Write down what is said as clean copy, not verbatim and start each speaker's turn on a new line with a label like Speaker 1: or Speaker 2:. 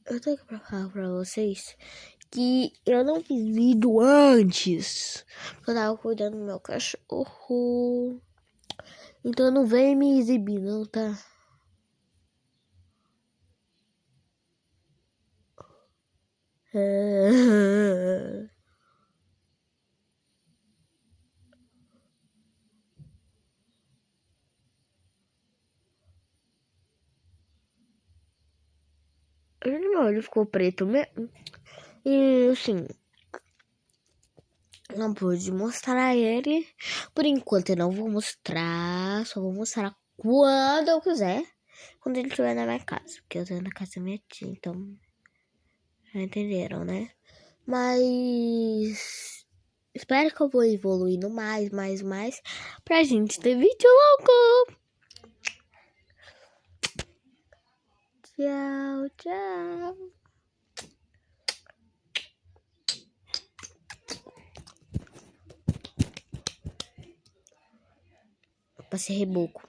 Speaker 1: Eu tenho que falar pra vocês que eu não fiz vídeo antes. Eu tava cuidando do meu cachorro. Então não vem me exibir, não, tá? Meu olho ficou preto mesmo. E assim, não pude mostrar ele. Por enquanto eu não vou mostrar. Só vou mostrar quando eu quiser. Quando ele estiver na minha casa. Porque eu tô na casa da minha tia, então. Já entenderam, né? Mas espero que eu vou evoluindo mais, pra gente ter vídeo louco. Tchau, tchau. Passei reboco.